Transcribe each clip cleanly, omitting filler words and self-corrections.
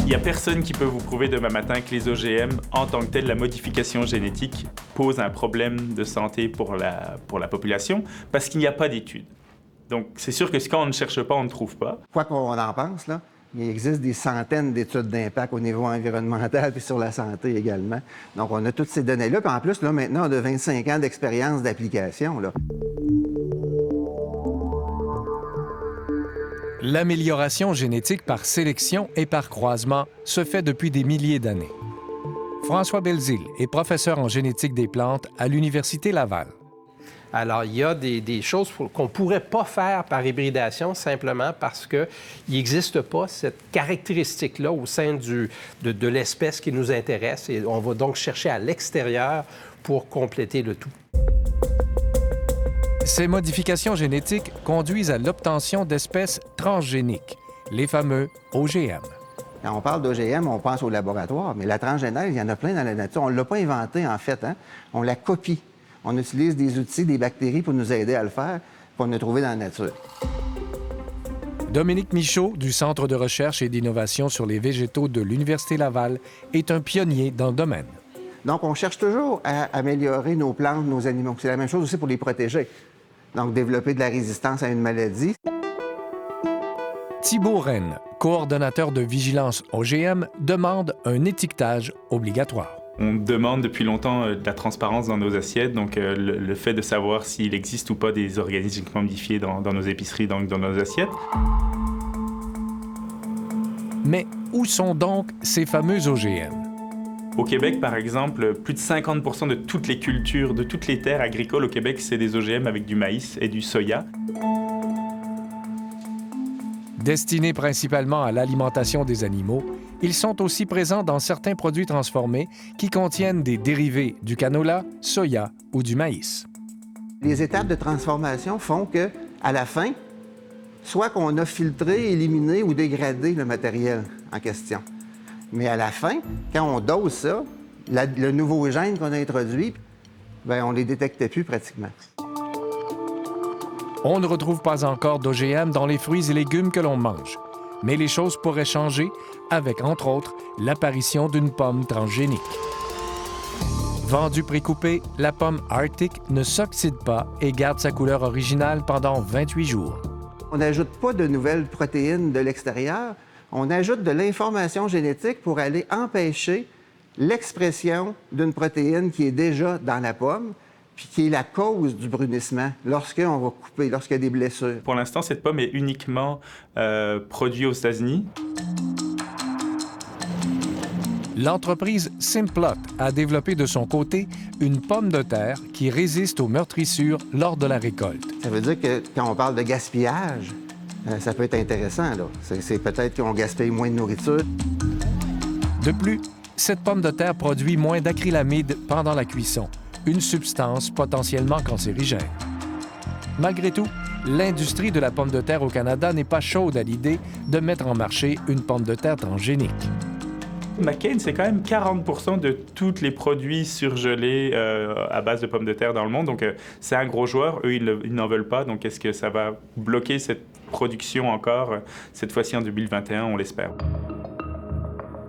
Il n'y a personne qui peut vous prouver demain matin que les OGM, en tant que tel, la modification génétique, pose un problème de santé pour la population, parce qu'il n'y a pas d'études. Donc, c'est sûr que quand on ne cherche pas, on ne trouve pas. Quoi qu'on en pense, là, il existe des centaines d'études d'impact au niveau environnemental puis sur la santé également. Donc, on a toutes ces données-là. Puis en plus, là, maintenant, on a 25 ans d'expérience d'application, là. L'amélioration génétique par sélection et par croisement se fait depuis des milliers d'années. François Belzile est professeur en génétique des plantes à l'Université Laval. Alors, il y a des choses qu'on ne pourrait pas faire par hybridation simplement parce qu'il n'existe pas cette caractéristique-là au sein de l'espèce qui nous intéresse et on va donc chercher à l'extérieur pour compléter le tout. Ces modifications génétiques conduisent à l'obtention d'espèces transgéniques, les fameux OGM. Quand on parle d'OGM, on pense au laboratoire, mais la transgénèse, il y en a plein dans la nature. On ne l'a pas inventée, en fait, hein? On la copie. On utilise des outils, des bactéries pour nous aider à le faire, pour nous trouver dans la nature. Dominique Michaud, du Centre de recherche et d'innovation sur les végétaux de l'Université Laval, est un pionnier dans le domaine. Donc, on cherche toujours à améliorer nos plantes, nos animaux. C'est la même chose aussi pour les protéger. Donc, développer de la résistance à une maladie. Thibault Rennes, coordonnateur de vigilance OGM, demande un étiquetage obligatoire. On demande depuis longtemps de la transparence dans nos assiettes, donc le fait de savoir s'il existe ou pas des organismes génétiquement modifiés dans nos épiceries, donc dans nos assiettes. Mais où sont donc ces fameux OGM? Au Québec, par exemple, plus de 50% de toutes les cultures, de toutes les terres agricoles au Québec, c'est des OGM avec du maïs et du soya. Destinés principalement à l'alimentation des animaux, ils sont aussi présents dans certains produits transformés qui contiennent des dérivés du canola, soya ou du maïs. Les étapes de transformation font que, à la fin, soit qu'on a filtré, éliminé ou dégradé le matériel en question. Mais à la fin, quand on dose ça, le nouveau gène qu'on a introduit, bien, on ne les détectait plus pratiquement. On ne retrouve pas encore d'OGM dans les fruits et légumes que l'on mange. Mais les choses pourraient changer avec, entre autres, l'apparition d'une pomme transgénique. Vendue précoupée, la pomme Arctic ne s'oxyde pas et garde sa couleur originale pendant 28 jours. On n'ajoute pas de nouvelles protéines de l'extérieur. On ajoute de l'information génétique pour aller empêcher l'expression d'une protéine qui est déjà dans la pomme, puis qui est la cause du brunissement lorsqu'on va couper, lorsqu'il y a des blessures. Pour l'instant, cette pomme est uniquement produite aux États-Unis. L'entreprise Simplot a développé de son côté une pomme de terre qui résiste aux meurtrissures lors de la récolte. Ça veut dire que quand on parle de gaspillage, ça peut être intéressant, là. C'est peut-être qu'on gaspille moins de nourriture. De plus, cette pomme de terre produit moins d'acrylamide pendant la cuisson, une substance potentiellement cancérigène. Malgré tout, l'industrie de la pomme de terre au Canada n'est pas chaude à l'idée de mettre en marché une pomme de terre transgénique. McCain, c'est quand même 40% de tous les produits surgelés à base de pommes de terre dans le monde. Donc, c'est un gros joueur. Eux, ils n'en veulent pas. Donc, est-ce que ça va bloquer cette production encore, cette fois-ci en 2021, on l'espère.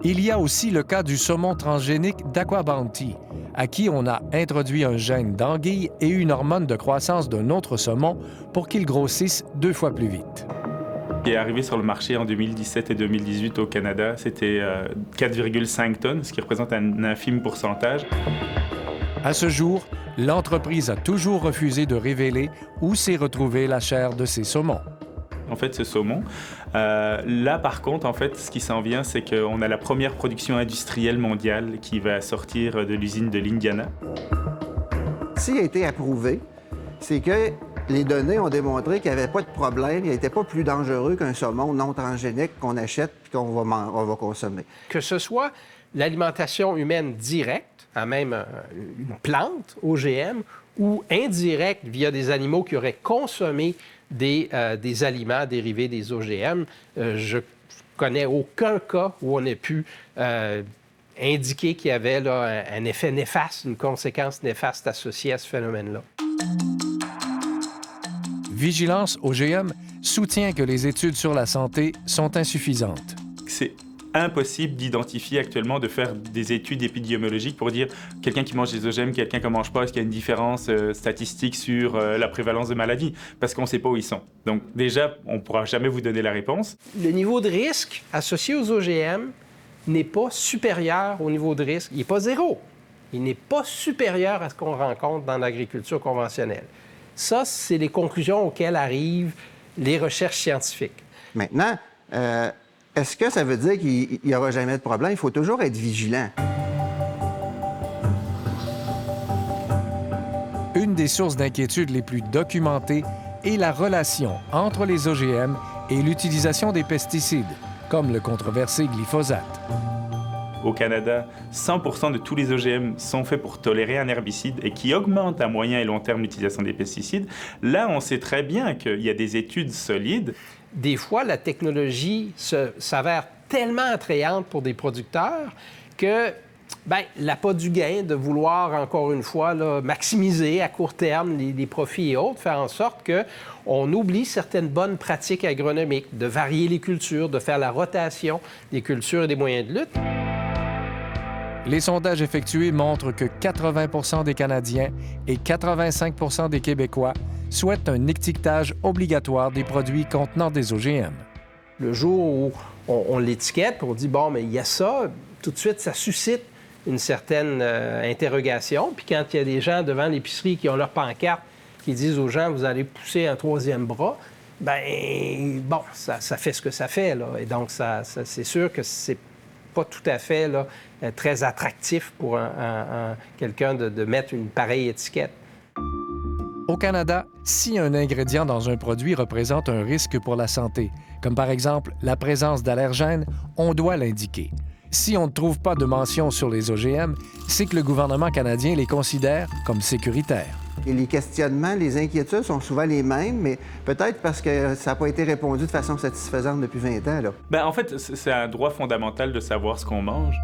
Il y a aussi le cas du saumon transgénique d'Aquabounty, à qui on a introduit un gène d'anguille et une hormone de croissance d'un autre saumon pour qu'il grossisse 2 fois plus vite. Qui est arrivé sur le marché en 2017 et 2018 au Canada, c'était 4,5 tonnes, ce qui représente un infime pourcentage. À ce jour, l'entreprise a toujours refusé de révéler où s'est retrouvée la chair de ces saumons. En fait, ce saumon. Là, par contre, en fait, ce qui s'en vient, c'est qu'on a la première production industrielle mondiale qui va sortir de l'usine de l'Indiana. S'il a été approuvé, c'est que les données ont démontré qu'il n'y avait pas de problème, il n'était pas plus dangereux qu'un saumon non transgénique qu'on achète et qu'on va consommer. Que ce soit l'alimentation humaine directe, à même une plante, OGM, ou indirecte via des animaux qui auraient consommé des aliments dérivés des OGM, je connais aucun cas où on ait pu indiquer qu'il y avait là, un effet néfaste, une conséquence néfaste associée à ce phénomène-là. Vigilance OGM soutient que les études sur la santé sont insuffisantes. C'est impossible d'identifier actuellement, de faire des études épidémiologiques pour dire quelqu'un qui mange des OGM, quelqu'un qui ne mange pas, est-ce qu'il y a une différence statistique sur la prévalence de maladies? Parce qu'on ne sait pas où ils sont. Donc déjà, on ne pourra jamais vous donner la réponse. Le niveau de risque associé aux OGM n'est pas supérieur au niveau de risque. Il n'est pas zéro. Il n'est pas supérieur à ce qu'on rencontre dans l'agriculture conventionnelle. Ça, c'est les conclusions auxquelles arrivent les recherches scientifiques. Maintenant, est-ce que ça veut dire qu'il n'y aura jamais de problème? Il faut toujours être vigilant. Une des sources d'inquiétude les plus documentées est la relation entre les OGM et l'utilisation des pesticides, comme le controversé glyphosate. Au Canada, 100% de tous les OGM sont faits pour tolérer un herbicide et qui augmentent à moyen et long terme l'utilisation des pesticides. Là, on sait très bien qu'il y a des études solides. Des fois, la technologie s'avère tellement attrayante pour des producteurs que l'appât du gain de vouloir, encore une fois, là, maximiser à court terme les profits et autres, faire en sorte qu'on oublie certaines bonnes pratiques agronomiques, de varier les cultures, de faire la rotation des cultures et des moyens de lutte. Les sondages effectués montrent que 80 des Canadiens et 85 des Québécois souhaitent un étiquetage obligatoire des produits contenant des OGM. Le jour où on l'étiquette, on dit, bon, mais il y a ça, tout de suite, ça suscite une certaine interrogation. Puis quand il y a des gens devant l'épicerie qui ont leur pancarte, qui disent aux gens, vous allez pousser un troisième bras, ça fait ce que ça fait, là. Et donc, c'est sûr que c'est pas tout à fait là, très attractif pour quelqu'un de mettre une pareille étiquette. Au Canada, si un ingrédient dans un produit représente un risque pour la santé, comme par exemple la présence d'allergènes, on doit l'indiquer. Si on ne trouve pas de mention sur les OGM, c'est que le gouvernement canadien les considère comme sécuritaires. Et les questionnements, les inquiétudes sont souvent les mêmes, mais peut-être parce que ça n'a pas été répondu de façon satisfaisante depuis 20 ans. Là. En fait, c'est un droit fondamental de savoir ce qu'on mange.